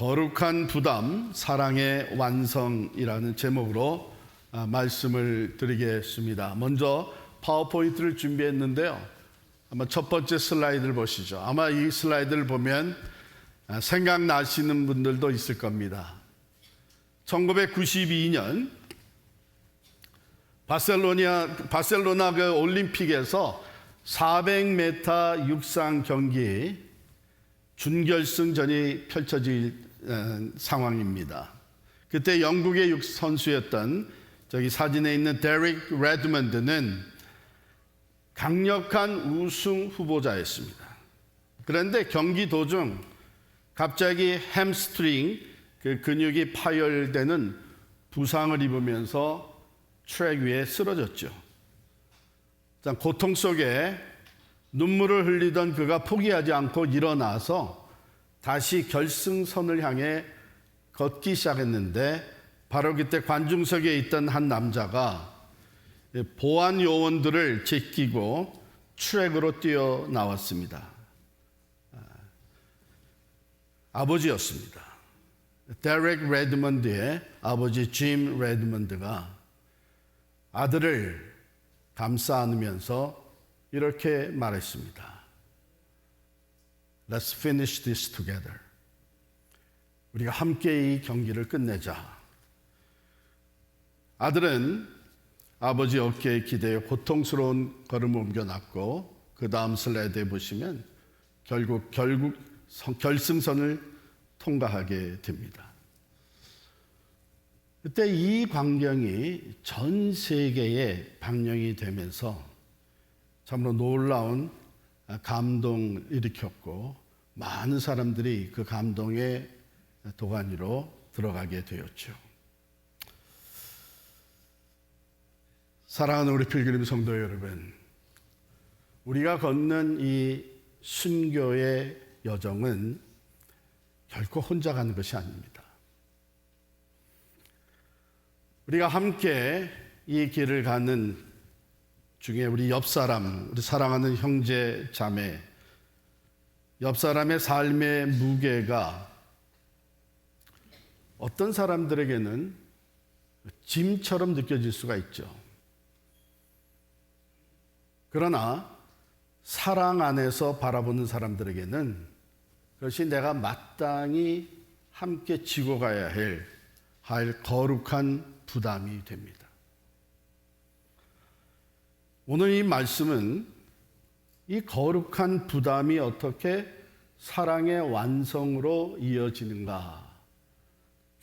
거룩한 부담, 사랑의 완성이라는 제목으로 말씀을 드리겠습니다. 먼저 파워포인트를 준비했는데요. 아마 첫 번째 슬라이드를 보시죠. 아마 이 슬라이드를 보면 생각나시는 분들도 있을 겁니다. 1992년 바셀로나 그 올림픽에서 400m 육상 경기 준결승전이 펼쳐질 상황입니다. 그때 영국의 선수였던 저기 사진에 있는 데릭 레드먼드는 강력한 우승 후보자였습니다. 그런데 경기 도중 갑자기 햄스트링 그 근육이 파열되는 부상을 입으면서 트랙 위에 쓰러졌죠. 고통 속에 눈물을 흘리던 그가 포기하지 않고 일어나서 다시 결승선을 향해 걷기 시작했는데 바로 그때 관중석에 있던 한 남자가 보안 요원들을 제끼고 트랙으로 뛰어나왔습니다. 아버지였습니다. 데릭 레드먼드의 아버지 짐 레드먼드가 아들을 감싸 안으면서 이렇게 말했습니다. Let's finish this together. 우리가 함께 이 경기를 끝내자. 아들은 아버지 어깨에 기대어 고통스러운 걸음을 옮겨놨고 그 다음 슬라이드에 보시면 결국 결승선을 통과하게 됩니다. 그때 이 광경이 전 세계에 방영이 되면서 참으로 놀라운 감동을 일으켰고 많은 사람들이 그 감동의 도가니로 들어가게 되었죠. 사랑하는 우리 필그림 성도 여러분, 우리가 걷는 이 순교의 여정은 결코 혼자 가는 것이 아닙니다. 우리가 함께 이 길을 가는 중에 우리 옆사람, 우리 사랑하는 형제, 자매, 옆사람의 삶의 무게가 어떤 사람들에게는 짐처럼 느껴질 수가 있죠. 그러나 사랑 안에서 바라보는 사람들에게는 그것이 내가 마땅히 함께 지고 가야 할 거룩한 부담이 됩니다. 오늘 이 말씀은 이 거룩한 부담이 어떻게 사랑의 완성으로 이어지는가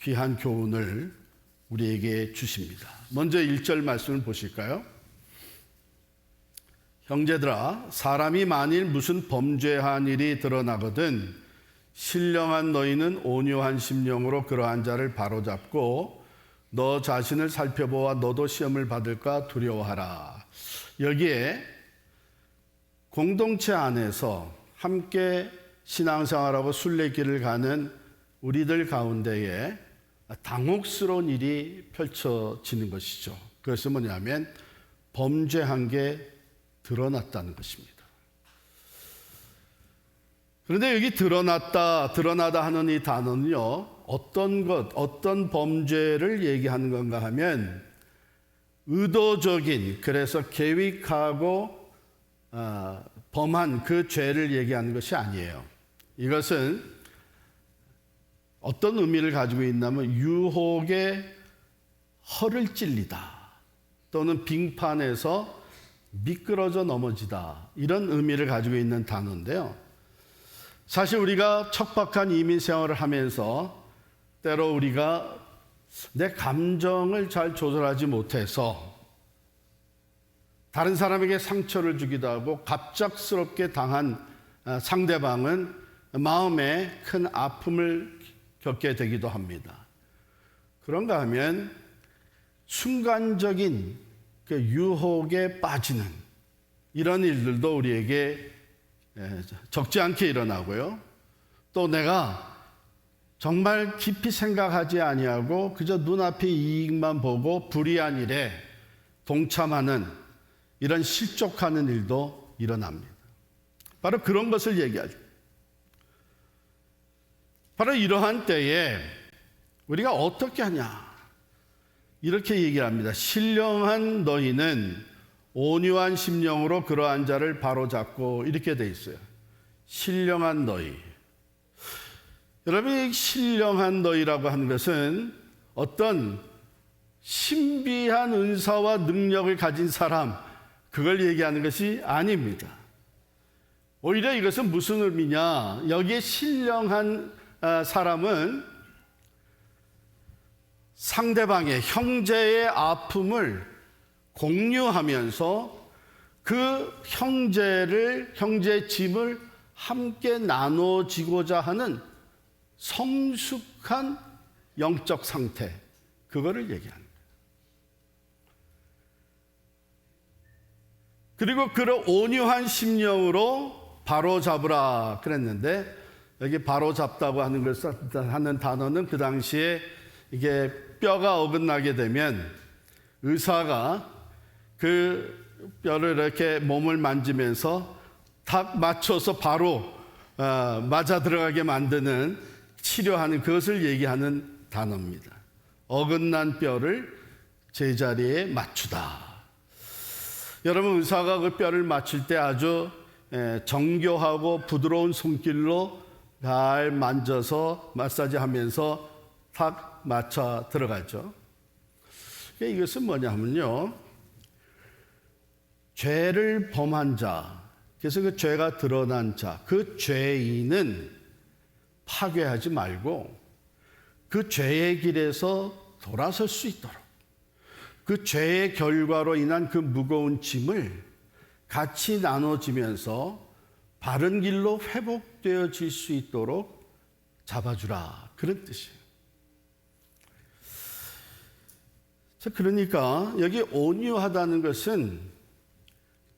귀한 교훈을 우리에게 주십니다. 먼저 1절 말씀을 보실까요? 형제들아, 사람이 만일 무슨 범죄한 일이 드러나거든 신령한 너희는 온유한 심령으로 그러한 자를 바로잡고 너 자신을 살펴보아 너도 시험을 받을까 두려워하라. 여기에 공동체 안에서 함께 신앙생활하고 순례길을 가는 우리들 가운데에 당혹스러운 일이 펼쳐지는 것이죠. 그것은 뭐냐면 범죄한 게 드러났다는 것입니다. 그런데 여기 드러나다 하는 이 단어는요, 어떤 범죄를 얘기하는 건가 하면 의도적인, 그래서 계획하고 범한 그 죄를 얘기하는 것이 아니에요. 이것은 어떤 의미를 가지고 있냐면 유혹에 허를 찔리다 또는 빙판에서 미끄러져 넘어지다, 이런 의미를 가지고 있는 단어인데요. 사실 우리가 척박한 이민 생활을 하면서 때로 우리가 내 감정을 잘 조절하지 못해서 다른 사람에게 상처를 주기도 하고 갑작스럽게 당한 상대방은 마음에 큰 아픔을 겪게 되기도 합니다. 그런가 하면 순간적인 그 유혹에 빠지는 이런 일들도 우리에게 적지 않게 일어나고요. 또 내가 정말 깊이 생각하지 아니하고 그저 눈앞의 이익만 보고 불의한 일에 동참하는 이런 실족하는 일도 일어납니다. 바로 그런 것을 얘기하죠. 바로 이러한 때에 우리가 어떻게 하냐? 이렇게 얘기합니다. 신령한 너희는 온유한 심령으로 그러한 자를 바로잡고, 이렇게 돼 있어요. 신령한 너희. 여러분, 신령한 너희라고 하는 것은 어떤 신비한 은사와 능력을 가진 사람, 그걸 얘기하는 것이 아닙니다. 오히려 이것은 무슨 의미냐? 여기에 신령한 사람은 상대방의, 형제의 아픔을 공유하면서 그 형제의 짐을 함께 나눠지고자 하는 성숙한 영적 상태, 그거를 얘기하는 거예요. 그리고 그런 온유한 심령으로 바로잡으라 그랬는데, 여기 바로잡다고 하는 것을 하는 단어는 그 당시에 이게 뼈가 어긋나게 되면 의사가 그 뼈를 이렇게 몸을 만지면서 딱 맞춰서 바로 맞아 들어가게 만드는, 치료하는, 그것을 얘기하는 단어입니다. 어긋난 뼈를 제자리에 맞추다. 여러분, 의사가 그 뼈를 맞출 때 아주 정교하고 부드러운 손길로 잘 만져서 마사지하면서 탁 맞춰 들어가죠. 이것은 뭐냐 하면요, 죄를 범한 자, 그래서 그 죄가 드러난 자, 그 죄인은 파괴하지 말고 그 죄의 길에서 돌아설 수 있도록, 그 죄의 결과로 인한 그 무거운 짐을 같이 나눠지면서 바른 길로 회복되어질 수 있도록 잡아주라, 그런 뜻이에요. 그러니까 여기 온유하다는 것은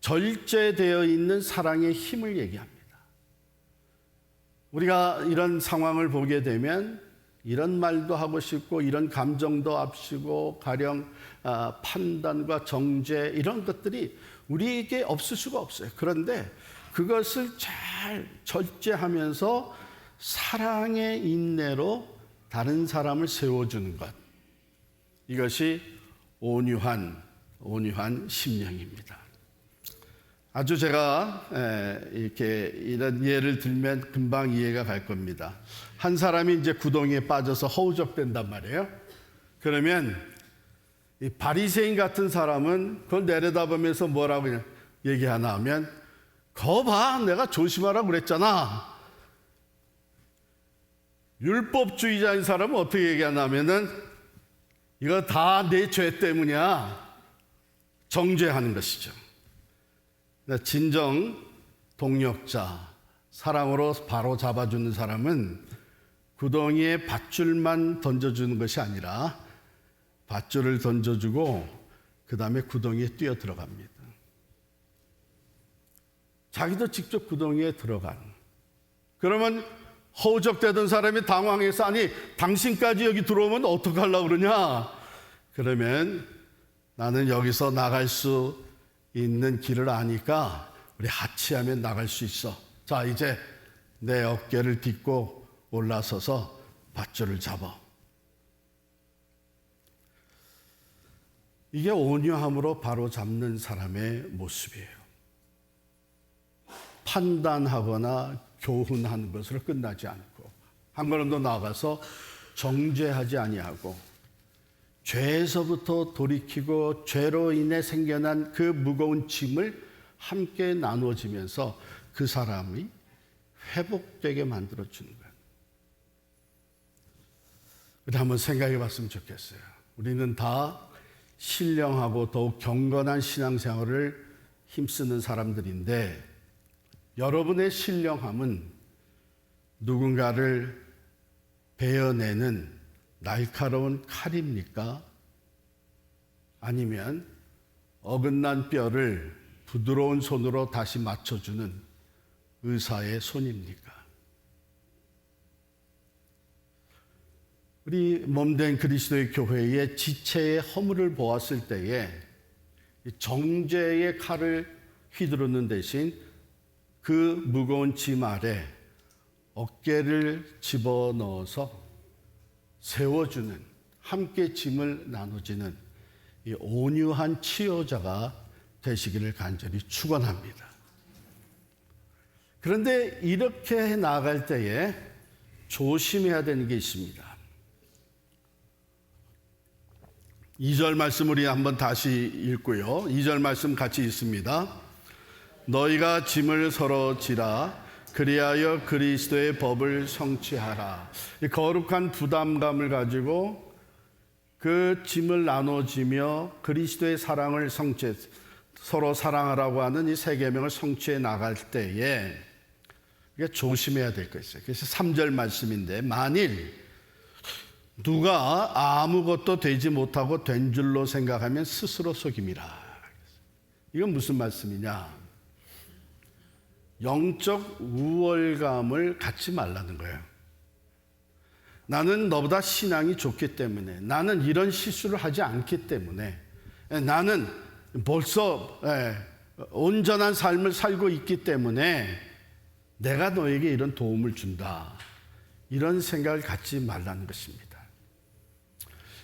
절제되어 있는 사랑의 힘을 얘기합니다. 우리가 이런 상황을 보게 되면 이런 말도 하고 싶고 이런 감정도 앞서고 가령 판단과 정죄, 이런 것들이 우리에게 없을 수가 없어요. 그런데 그것을 잘 절제하면서 사랑의 인내로 다른 사람을 세워주는 것, 이것이 온유한 심령입니다. 아주 제가 이렇게 이런 예를 들면 금방 이해가 갈 겁니다. 한 사람이 이제 구덩이에 빠져서 허우적된단 말이에요. 그러면 이 바리새인 같은 사람은 그걸 내려다보면서 뭐라고 얘기하나 하면, 거 봐, 내가 조심하라고 그랬잖아. 율법주의자인 사람은 어떻게 얘기하나 하면은, 이거 다 내 죄 때문이야. 정죄하는 것이죠. 진정 동력자, 사랑으로 바로 잡아주는 사람은 구덩이에 밧줄만 던져주는 것이 아니라 밧줄을 던져주고 그 다음에 구덩이에 뛰어 들어갑니다. 자기도 직접 구덩이에 들어간. 그러면 허우적대던 사람이 당황해서, 아니 당신까지 여기 들어오면 어떡하려고 그러냐? 그러면 나는 여기서 나갈 수 있는 길을 아니까 우리 합치하면 나갈 수 있어. 자, 이제 내 어깨를 딛고 올라서서 밧줄을 잡아. 이게 온유함으로 바로 잡는 사람의 모습이에요. 판단하거나 교훈하는 것으로 끝나지 않고 한 걸음 더 나아가서 정죄하지 아니하고 죄에서부터 돌이키고 죄로 인해 생겨난 그 무거운 짐을 함께 나누어지면서 그 사람이 회복되게 만들어주는 거예요. 우리 한번 생각해 봤으면 좋겠어요. 우리는 다 신령하고 더욱 경건한 신앙생활을 힘쓰는 사람들인데, 여러분의 신령함은 누군가를 베어내는 날카로운 칼입니까? 아니면 어긋난 뼈를 부드러운 손으로 다시 맞춰주는 의사의 손입니까? 우리 몸된 그리스도의 교회의 지체의 허물을 보았을 때에 정죄의 칼을 휘두르는 대신 그 무거운 짐 아래 어깨를 집어넣어서 세워주는, 함께 짐을 나눠지는 이 온유한 치유자가 되시기를 간절히 축원합니다. 그런데 이렇게 나아갈 때에 조심해야 되는 게 있습니다. 2절 말씀 우리 한번 다시 읽고요. 2절 말씀 같이 읽습니다. 너희가 짐을 서로 지라 그리하여 그리스도의 법을 성취하라. 이 거룩한 부담감을 가지고 그 짐을 나눠지며 그리스도의 사랑을 성취해 서로 사랑하라고 하는 이 세 계명을 성취해 나갈 때에 조심해야 될 거 있어요. 그래서 3절 말씀인데 만일 누가 아무것도 되지 못하고 된 줄로 생각하면 스스로 속임이라. 이건 무슨 말씀이냐? 영적 우월감을 갖지 말라는 거예요. 나는 너보다 신앙이 좋기 때문에, 나는 이런 실수를 하지 않기 때문에, 나는 벌써 온전한 삶을 살고 있기 때문에 내가 너에게 이런 도움을 준다. 이런 생각을 갖지 말라는 것입니다.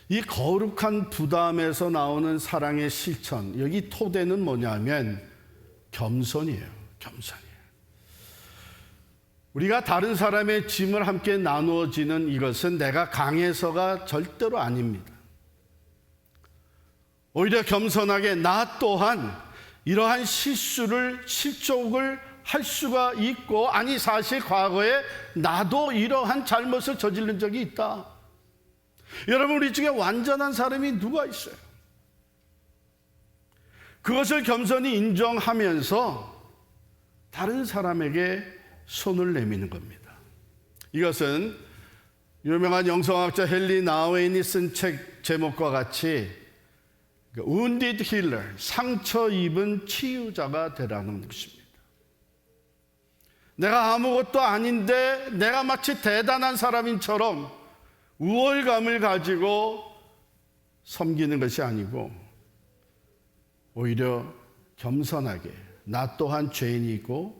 이 거룩한 부담에서 나오는 사랑의 실천, 여기 토대는 뭐냐면 겸손이에요. 겸손이에요. 우리가 다른 사람의 짐을 함께 나누어지는 이것은 내가 강해서가 절대로 아닙니다. 오히려 겸손하게 나 또한 이러한 실족을 할 수가 있고, 아니 사실 과거에 나도 이러한 잘못을 저지른 적이 있다. 여러분, 우리 중에 완전한 사람이 누가 있어요? 그것을 겸손히 인정하면서 다른 사람에게 손을 내미는 겁니다. 이것은 유명한 영성학자 헨리 나우엔이 쓴 책 제목과 같이 Wounded Healer, 상처 입은 치유자가 되라는 것입니다. 내가 아무것도 아닌데 내가 마치 대단한 사람인처럼 우월감을 가지고 섬기는 것이 아니고, 오히려 겸손하게 나 또한 죄인이고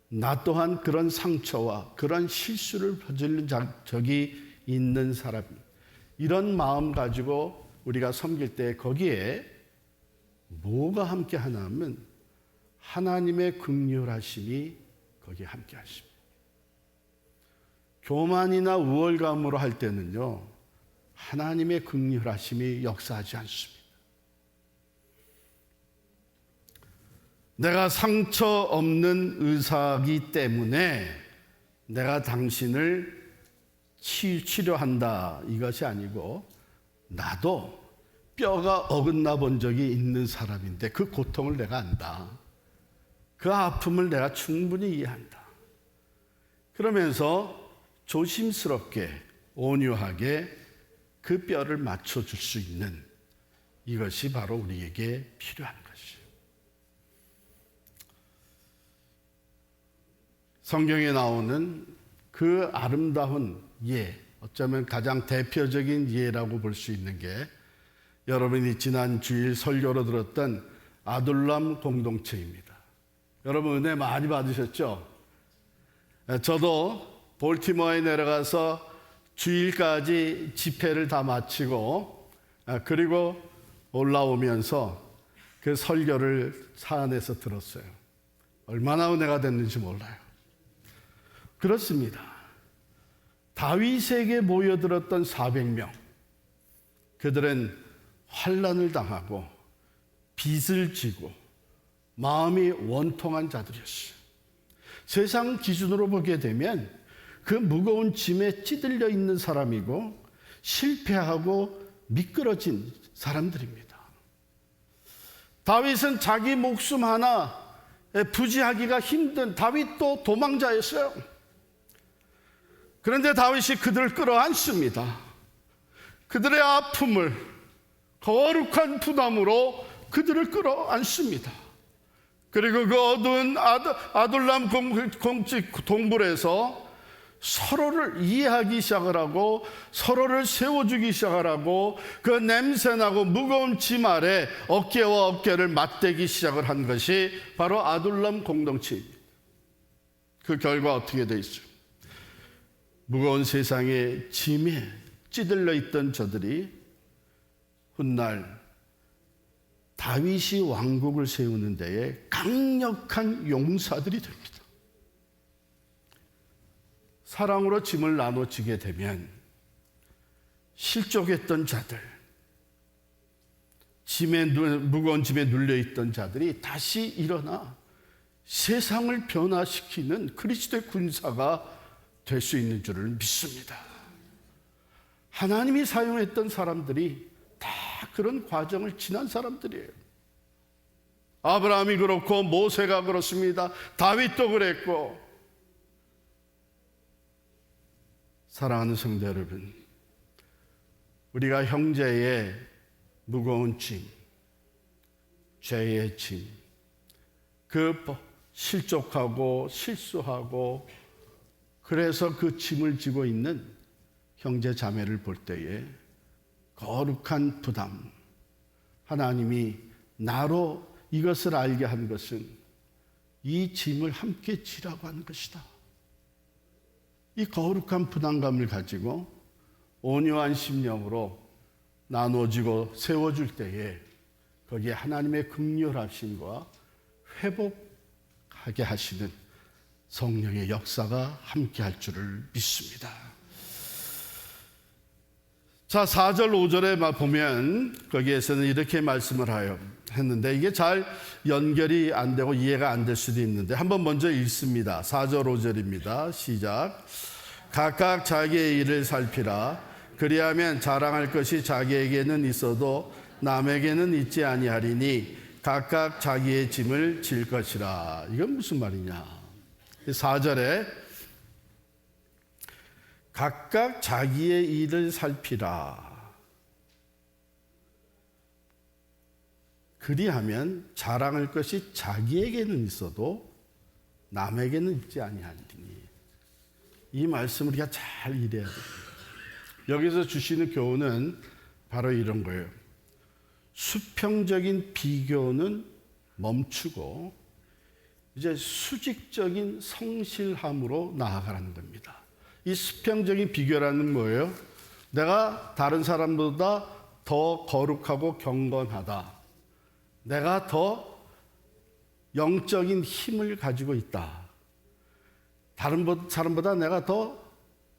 나 또한 그런 상처와 그런 실수를 저지른 적이 있는 사람, 이런 마음 가지고 우리가 섬길 때 거기에 뭐가 함께 하냐면 하나님의 긍휼하심이 거기에 함께 하십니다. 교만이나 우월감으로 할 때는요, 하나님의 긍휼하심이 역사하지 않습니다. 내가 상처 없는 의사이기 때문에 내가 당신을 치료한다, 이것이 아니고 나도 뼈가 어긋나 본 적이 있는 사람인데 그 고통을 내가 안다. 그 아픔을 내가 충분히 이해한다. 그러면서 조심스럽게 온유하게 그 뼈를 맞춰줄 수 있는, 이것이 바로 우리에게 필요한 것이에요. 성경에 나오는 그 아름다운 예, 어쩌면 가장 대표적인 예라고 볼 수 있는 게 여러분이 지난 주일 설교로 들었던 아둘람 공동체입니다. 여러분 은혜 많이 받으셨죠? 저도 볼티모어에 내려가서 주일까지 집회를 다 마치고 그리고 올라오면서 그 설교를 차 안에서 들었어요. 얼마나 은혜가 됐는지 몰라요. 그렇습니다. 다윗에게 모여들었던 400명, 그들은 환난을 당하고 빚을 지고 마음이 원통한 자들이었어요. 세상 기준으로 보게 되면 그 무거운 짐에 찌들려 있는 사람이고 실패하고 미끄러진 사람들입니다. 다윗은 자기 목숨 하나 부지하기가 힘든, 다윗도 도망자였어요. 그런데 다윗이 그들을 끌어안습니다. 그들의 아픔을 거룩한 부담으로 그들을 끌어안습니다. 그리고 그 어두운 아둘람 동굴에서 서로를 이해하기 시작을 하고 서로를 세워주기 시작을 하고 그 냄새나고 무거운 짐 아래 어깨와 어깨를 맞대기 시작을 한 것이 바로 아둘람 공동체입니다. 그 결과 어떻게 돼 있어요? 무거운 세상의 짐에 찌들려 있던 저들이 훗날 다윗이 왕국을 세우는 데에 강력한 용사들이 됩니다. 사랑으로 짐을 나눠지게 되면 실족했던 자들, 무거운 짐에 눌려있던 자들이 다시 일어나 세상을 변화시키는 그리스도의 군사가 될 수 있는 줄을 믿습니다. 하나님이 사용했던 사람들이 다 그런 과정을 지난 사람들이에요. 아브라함이 그렇고 모세가 그렇습니다. 다윗도 그랬고. 사랑하는 성도 여러분, 우리가 형제의 무거운 짐, 죄의 짐, 그 실족하고 실수하고 그래서 그 짐을 지고 있는 형제 자매를 볼 때에 거룩한 부담, 하나님이 나로 이것을 알게 한 것은 이 짐을 함께 지라고 하는 것이다. 이 거룩한 부담감을 가지고 온유한 심령으로 나눠지고 세워줄 때에 거기에 하나님의 긍휼하심과 회복하게 하시는 성령의 역사가 함께할 줄을 믿습니다. 자, 4절 5절에 보면 거기에서는 이렇게 말씀을 했는데 이게 잘 연결이 안 되고 이해가 안 될 수도 있는데 한번 먼저 읽습니다. 4절 5절입니다. 시작. 각각 자기의 일을 살피라. 그리하면 자랑할 것이 자기에게는 있어도 남에게는 있지 아니하리니 각각 자기의 짐을 질 것이라. 이건 무슨 말이냐? 4절에 각각 자기의 일을 살피라. 그리하면 자랑할 것이 자기에게는 있어도 남에게는 있지 아니하리니. 이 말씀을 우리가 잘 이해해야 됩니다. 여기서 주시는 교훈은 바로 이런 거예요. 수평적인 비교는 멈추고 이제 수직적인 성실함으로 나아가라는 겁니다. 이 수평적인 비교라는 뭐예요? 내가 다른 사람보다 더 거룩하고 경건하다. 내가 더 영적인 힘을 가지고 있다. 다른 사람보다 내가 더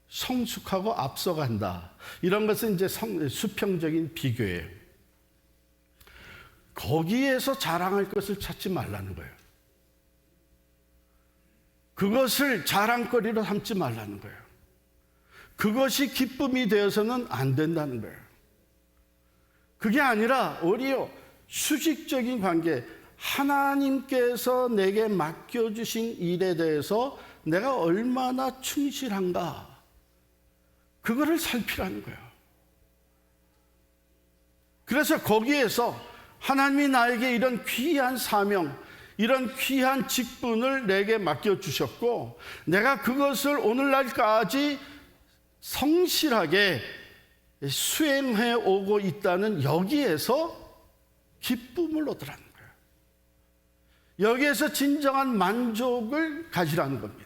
성숙하고 앞서간다. 이런 것은 이제 수평적인 비교예요. 거기에서 자랑할 것을 찾지 말라는 거예요. 그것을 자랑거리로 삼지 말라는 거예요. 그것이 기쁨이 되어서는 안 된다는 거예요. 그게 아니라 오히려 수직적인 관계, 하나님께서 내게 맡겨주신 일에 대해서 내가 얼마나 충실한가, 그거를 살피라는 거예요. 그래서 거기에서 하나님이 나에게 이런 귀한 사명, 이런 귀한 직분을 내게 맡겨주셨고 내가 그것을 오늘날까지 성실하게 수행해 오고 있다는 여기에서 기쁨을 얻으라는 거예요. 여기에서 진정한 만족을 가지라는 겁니다.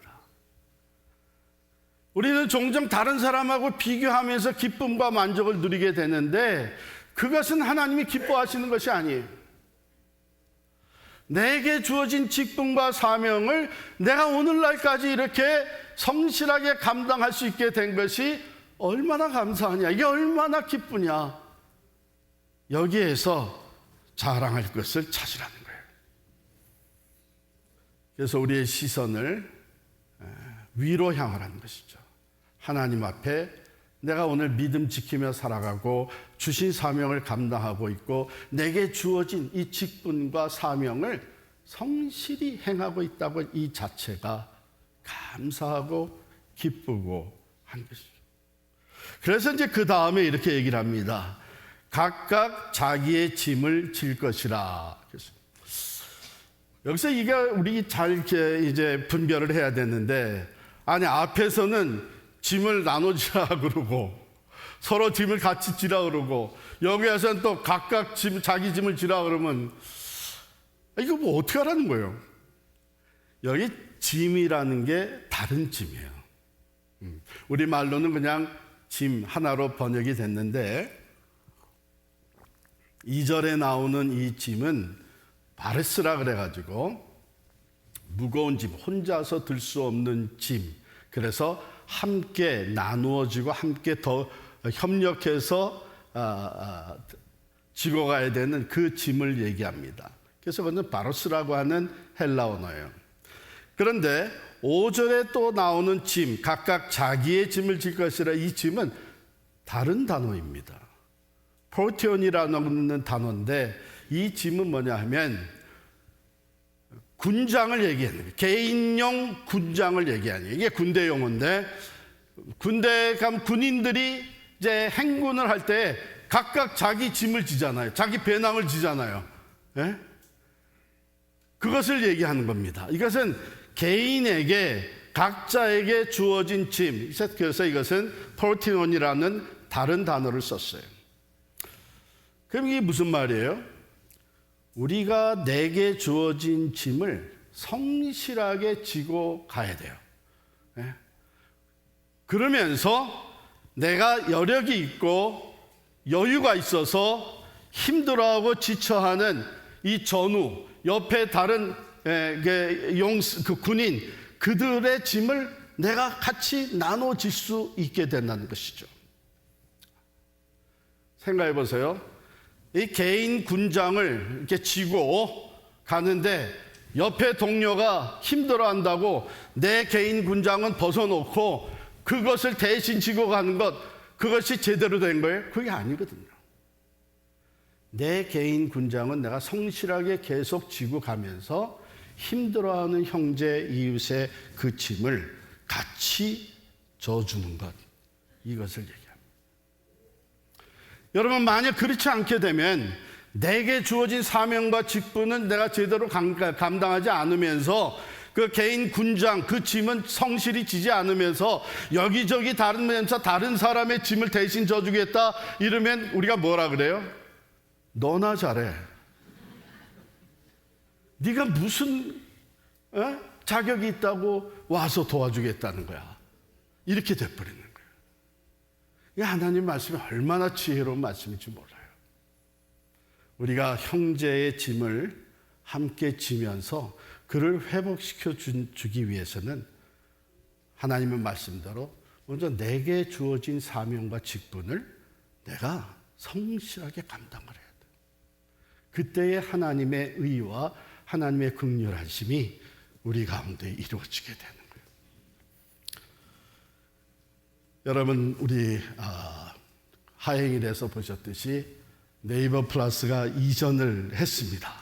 우리는 종종 다른 사람하고 비교하면서 기쁨과 만족을 누리게 되는데 그것은 하나님이 기뻐하시는 것이 아니에요. 내게 주어진 직분과 사명을 내가 오늘날까지 이렇게 성실하게 감당할 수 있게 된 것이 얼마나 감사하냐, 이게 얼마나 기쁘냐, 여기에서 자랑할 것을 찾으라는 거예요. 그래서 우리의 시선을 위로 향하라는 것이죠. 하나님 앞에 내가 오늘 믿음 지키며 살아가고 주신 사명을 감당하고 있고 내게 주어진 이 직분과 사명을 성실히 행하고 있다고 이 자체가 감사하고 기쁘고 한 것이죠. 그래서 이제 그 다음에 이렇게 얘기를 합니다. 각각 자기의 짐을 질 것이라. 여기서 이게 우리 잘 이제 분별을 해야 되는데, 아니 앞에서는 짐을 나눠지라 그러고 서로 짐을 같이 지라 그러고 여기에서는 또 각각 자기 짐을 지라 그러면 이거 뭐 어떻게 하라는 거예요? 여기 짐이라는 게 다른 짐이에요. 우리말로는 그냥 짐 하나로 번역이 됐는데 2절에 나오는 이 짐은 바레스라 그래가지고 무거운 짐, 혼자서 들 수 없는 짐. 그래서 함께 나누어지고 함께 더 협력해서 지고 가야 되는 그 짐을 얘기합니다. 그래서 그것은 바로스라고 하는 헬라 언어예요. 그런데 5절에 또 나오는 짐, 각각 자기의 짐을 질 것이라, 이 짐은 다른 단어입니다. 포르티온이라는 단어인데 이 짐은 뭐냐 하면 군장을 얘기하는 거예요. 개인용 군장을 얘기하는 거예요. 이게 군대 용어인데, 군대 가면 군인들이 이제 행군을 할 때 각각 자기 짐을 지잖아요. 자기 배낭을 지잖아요. 예? 그것을 얘기하는 겁니다. 이것은 개인에게, 각자에게 주어진 짐. 그래서 이것은 포르티논이라는 다른 단어를 썼어요. 그럼 이게 무슨 말이에요? 우리가 내게 주어진 짐을 성실하게 지고 가야 돼요. 예? 그러면서 내가 여력이 있고 여유가 있어서 힘들어하고 지쳐하는 이 전우, 옆에 다른 군인, 그들의 짐을 내가 같이 나눠질 수 있게 된다는 것이죠. 생각해 보세요. 이 개인 군장을 이렇게 지고 가는데 옆에 동료가 힘들어한다고 내 개인 군장은 벗어놓고 그것을 대신 지고 가는 것, 그것이 제대로 된 거예요? 그게 아니거든요. 내 개인 군장은 내가 성실하게 계속 지고 가면서 힘들어하는 형제, 이웃의 그 짐을 같이 져주는 것, 이것을 얘기합니다. 여러분, 만약 그렇지 않게 되면 내게 주어진 사명과 직분은 내가 제대로 감당하지 않으면서 그 개인 군장, 그 짐은 성실히 지지 않으면서 여기저기 다니면서 다른 사람의 짐을 대신 져주겠다 이러면 우리가 뭐라 그래요? 너나 잘해. 네가 무슨 자격이 있다고 와서 도와주겠다는 거야. 이렇게 돼버리는 거예요. 이 하나님 말씀이 얼마나 지혜로운 말씀인지 몰라요. 우리가 형제의 짐을 함께 지면서 그를 회복시켜 주기 위해서는 하나님의 말씀대로 먼저 내게 주어진 사명과 직분을 내가 성실하게 감당을 해야 돼. 그때의 하나님의 의와 하나님의 긍휼하심이 우리 가운데 이루어지게 되는 거예요. 여러분, 우리 하행일에서 보셨듯이 네이버 플러스가 이전을 했습니다.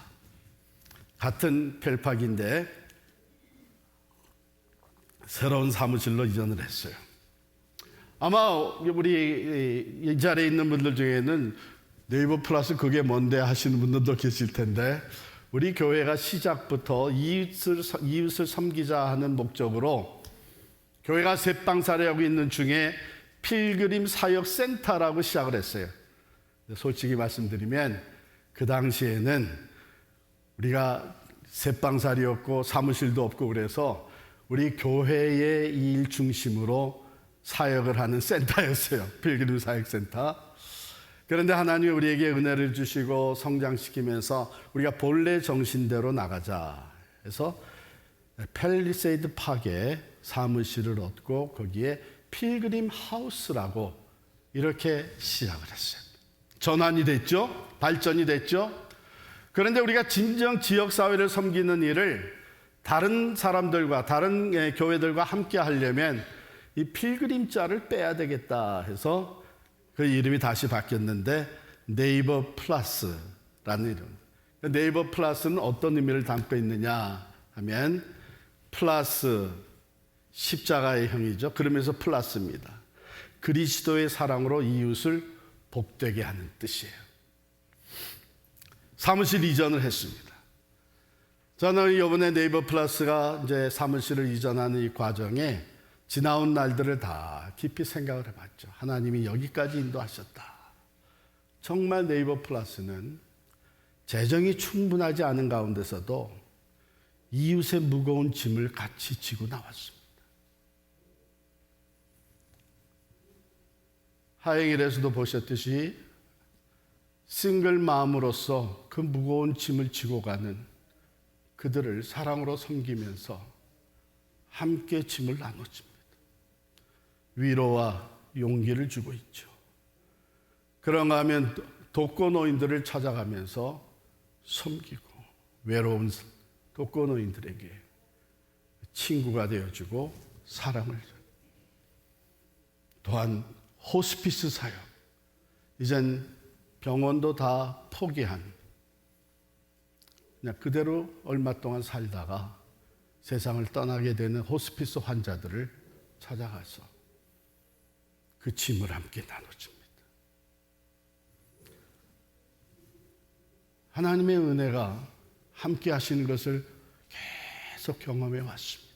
같은 펠팍인데 새로운 사무실로 이전을 했어요. 아마 우리 이 자리에 있는 분들 중에는 네이버 플러스 그게 뭔데 하시는 분들도 계실 텐데, 우리 교회가 시작부터 이웃을 섬기자 하는 목적으로 교회가 셋방살이하고 있는 중에 필그림 사역 센터라고 시작을 했어요. 솔직히 말씀드리면 그 당시에는 우리가 셋방살이었고 사무실도 없고 그래서 우리 교회의 일 중심으로 사역을 하는 센터였어요. 필그림 사역센터. 그런데 하나님이 우리에게 은혜를 주시고 성장시키면서 우리가 본래 정신대로 나가자 해서 팰리세이드 파크에 사무실을 얻고 거기에 필그림 하우스라고 이렇게 시작을 했어요. 전환이 됐죠? 발전이 됐죠? 그런데 우리가 진정 지역사회를 섬기는 일을 다른 사람들과 다른 교회들과 함께 하려면 이 필그림자를 빼야 되겠다 해서 그 이름이 다시 바뀌었는데 네이버 플러스라는 이름. 네이버 플러스는 어떤 의미를 담고 있느냐 하면 플러스, 십자가의 형이죠. 그러면서 플러스입니다. 그리스도의 사랑으로 이웃을 복되게 하는 뜻이에요. 사무실 이전을 했습니다. 저는 이번에 네이버 플러스가 이제 사무실을 이전하는 이 과정에 지나온 날들을 다 깊이 생각을 해봤죠. 하나님이 여기까지 인도하셨다. 정말 네이버 플러스는 재정이 충분하지 않은 가운데서도 이웃의 무거운 짐을 같이 지고 나왔습니다. 하행일에서도 보셨듯이 싱글 마음으로서 그 무거운 짐을 지고 가는 그들을 사랑으로 섬기면서 함께 짐을 나눠줍니다. 위로와 용기를 주고 있죠. 그런가 하면 독거노인들을 찾아가면서 섬기고 외로운 독거노인들에게 친구가 되어주고 사랑을 줘요. 또한 호스피스 사역, 이젠 병원도 다 포기한, 그냥 그대로 얼마 동안 살다가 세상을 떠나게 되는 호스피스 환자들을 찾아가서 그 짐을 함께 나눠줍니다. 하나님의 은혜가 함께 하시는 것을 계속 경험해 왔습니다.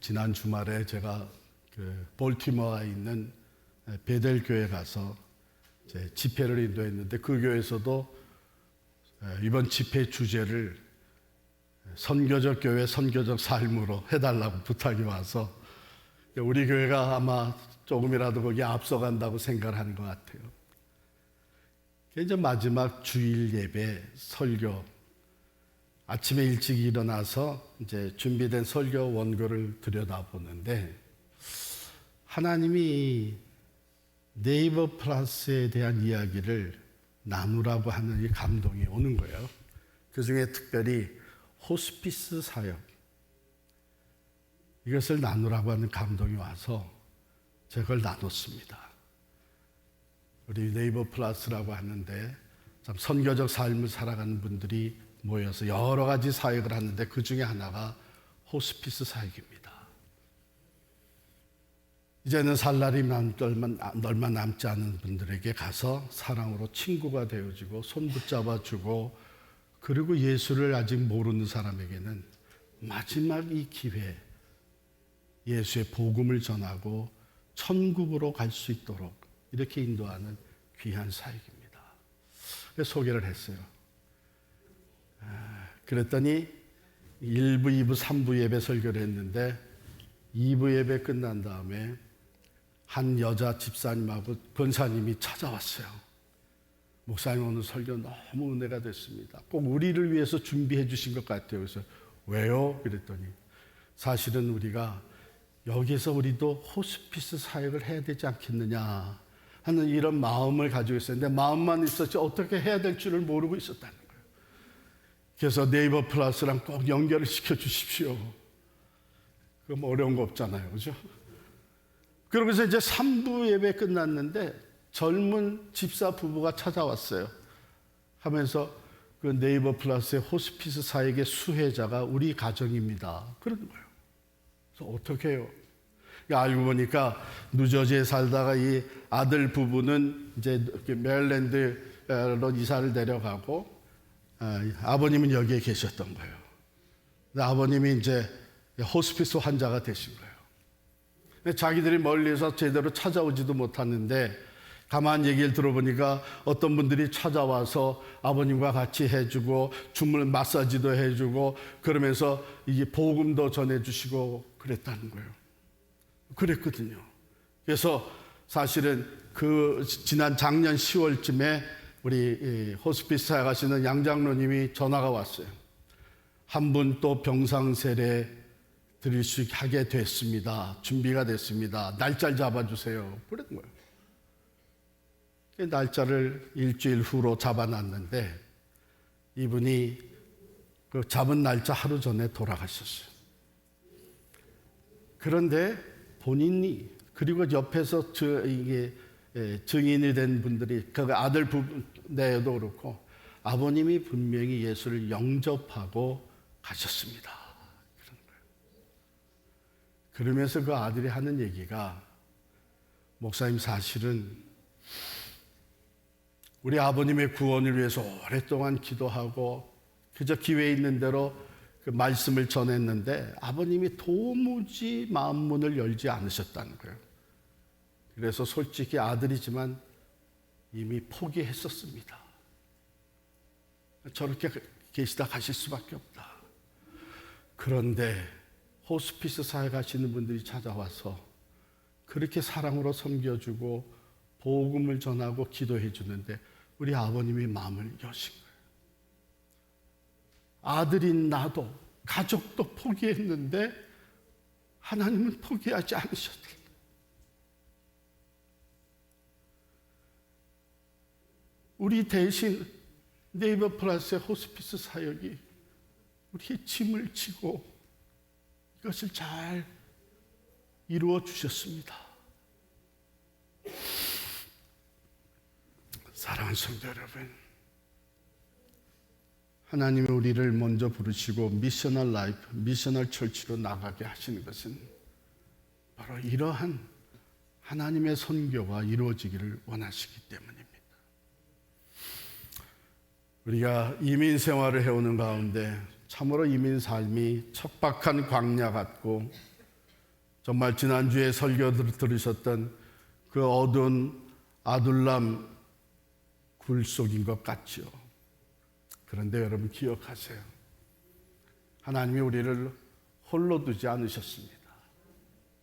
지난 주말에 제가 볼티모어에 있는 베델 교회 가서 집회를 인도했는데, 그 교회에서도 이번 집회 주제를 선교적 교회, 선교적 삶으로 해달라고 부탁이 와서 우리 교회가 아마 조금이라도 거기에 앞서간다고 생각을 하는 것 같아요. 이제 마지막 주일 예배 설교, 아침에 일찍 일어나서 이제 준비된 설교 원고를 들여다보는데, 하나님이 네이버 플러스에 대한 이야기를 나누라고 하는 이 감동이 오는 거예요. 그 중에 특별히 호스피스 사역, 이것을 나누라고 하는 감동이 와서 제가 그걸 나눴습니다. 우리 네이버 플러스라고 하는데 참 선교적 삶을 살아가는 분들이 모여서 여러 가지 사역을 하는데, 그 중에 하나가 호스피스 사역입니다. 이제는 살 날이 얼마 남지 않은 분들에게 가서 사랑으로 친구가 되어주고 손 붙잡아주고, 그리고 예수를 아직 모르는 사람에게는 마지막 이 기회 예수의 복음을 전하고 천국으로 갈 수 있도록 이렇게 인도하는 귀한 사역입니다. 그래서 소개를 했어요. 그랬더니 1부, 2부, 3부 예배 설교를 했는데, 2부 예배 끝난 다음에 한 여자 집사님하고 권사님이 찾아왔어요. 목사님, 오늘 설교 너무 은혜가 됐습니다. 꼭 우리를 위해서 준비해 주신 것 같아요. 그래서 왜요? 그랬더니 사실은 우리가 여기서 우리도 호스피스 사역을 해야 되지 않겠느냐 하는 이런 마음을 가지고 있었는데, 마음만 있었지 어떻게 해야 될 줄을 모르고 있었다는 거예요. 그래서 네이버 플러스랑 꼭 연결을 시켜 주십시오. 그럼 어려운 거 없잖아요, 그죠? 그러면서 이제 3부 예배 끝났는데 젊은 집사 부부가 찾아왔어요. 하면서 그 네이버 플러스의 호스피스 사역의 수혜자가 우리 가정입니다. 그런 거예요. 그래서 어떻게 해요? 알고 보니까 뉴저지에 살다가 이 아들 부부는 이제 메릴랜드로 이사를 내려가고, 아버님은 여기에 계셨던 거예요. 아버님이 이제 호스피스 환자가 되신 거예요. 자기들이 멀리서 제대로 찾아오지도 못하는데, 가만 얘기를 들어보니까 어떤 분들이 찾아와서 아버님과 같이 해주고 주물 마사지도 해주고 그러면서 이게 복음도 전해주시고 그랬다는 거예요. 그랬거든요. 그래서 사실은 그 지난 작년 10월쯤에 우리 호스피스 사역하시는 양 장로님이 전화가 왔어요. 한 분 또 병상 세례 드릴 수 하게 됐습니다. 준비가 됐습니다. 날짜를 잡아주세요. 그런 거예요. 날짜를 일주일 후로 잡아놨는데, 이분이 그 잡은 날짜 하루 전에 돌아가셨어요. 그런데 본인이, 그리고 옆에서 증인이 된 분들이, 그 아들 부부내도 그렇고 아버님이 분명히 예수를 영접하고 가셨습니다. 그런 거예요. 그러면서 그 아들이 하는 얘기가, 목사님, 사실은 우리 아버님의 구원을 위해서 오랫동안 기도하고 그저 기회 있는 대로 그 말씀을 전했는데 아버님이 도무지 마음문을 열지 않으셨다는 거예요. 그래서 솔직히 아들이지만 이미 포기했었습니다. 저렇게 계시다 가실 수밖에 없다. 그런데 호스피스 사회 가시는 분들이 찾아와서 그렇게 사랑으로 섬겨주고 복음을 전하고 기도해 주는데 우리 아버님이 마음을 여신 거예요. 아들인 나도 가족도 포기했는데 하나님은 포기하지 않으셨다. 우리 대신 네이버 플러스의 호스피스 사역이 우리의 짐을 지고 이것을 잘 이루어 주셨습니다. 사랑하는 성도 여러분, 하나님이 우리를 먼저 부르시고 미셔널 라이프, 미셔널 철치로 나가게 하시는 것은 바로 이러한 하나님의 선교가 이루어지기를 원하시기 때문입니다. 우리가 이민 생활을 해오는 가운데 참으로 이민 삶이 척박한 광야 같고 정말 지난주에 설교 들으셨던 그 어두운 아둘람 굴 속인 것 같죠. 그런데 여러분 기억하세요. 하나님이 우리를 홀로 두지 않으셨습니다.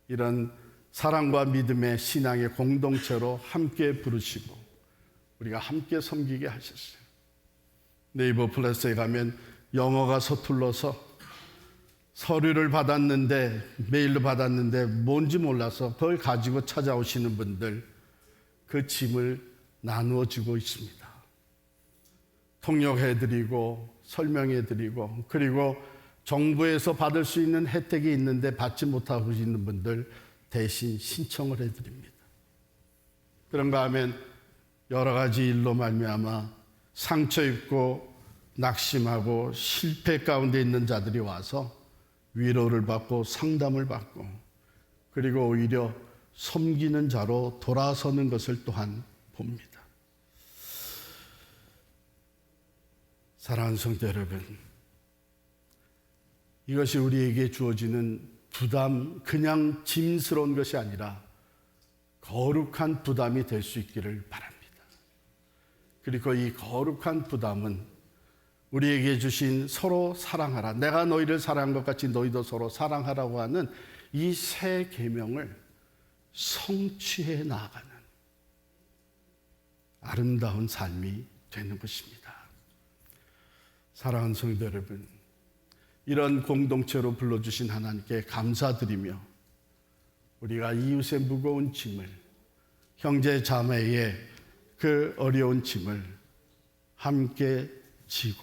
이런 사랑과 믿음의 신앙의 공동체로 함께 부르시고 우리가 함께 섬기게 하셨어요. 네이버 플러스에 가면 영어가 서툴러서 서류를 받았는데 메일로 받았는데 뭔지 몰라서 그걸 가지고 찾아오시는 분들 그 짐을 나누어 주고 있습니다. 통역해드리고 설명해드리고 그리고 정부에서 받을 수 있는 혜택이 있는데 받지 못하고 있는 분들 대신 신청을 해드립니다. 그런가 하면 여러 가지 일로 말미암아 상처 입고 낙심하고 실패 가운데 있는 자들이 와서 위로를 받고 상담을 받고 그리고 오히려 섬기는 자로 돌아서는 것을 또한 봅니다. 사랑하는 성도 여러분, 이것이 우리에게 주어지는 부담, 그냥 짐스러운 것이 아니라 거룩한 부담이 될 수 있기를 바랍니다. 그리고 이 거룩한 부담은 우리에게 주신 서로 사랑하라, 내가 너희를 사랑한 것 같이 너희도 서로 사랑하라고 하는 이 새 계명을 성취해 나가는 아름다운 삶이 되는 것입니다. 사랑하는 성도 여러분, 이런 공동체로 불러주신 하나님께 감사드리며 우리가 이웃의 무거운 짐을, 형제 자매의 그 어려운 짐을 함께 지고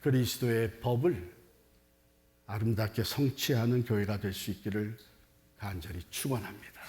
그리스도의 법을 아름답게 성취하는 교회가 될 수 있기를 간절히 축원합니다.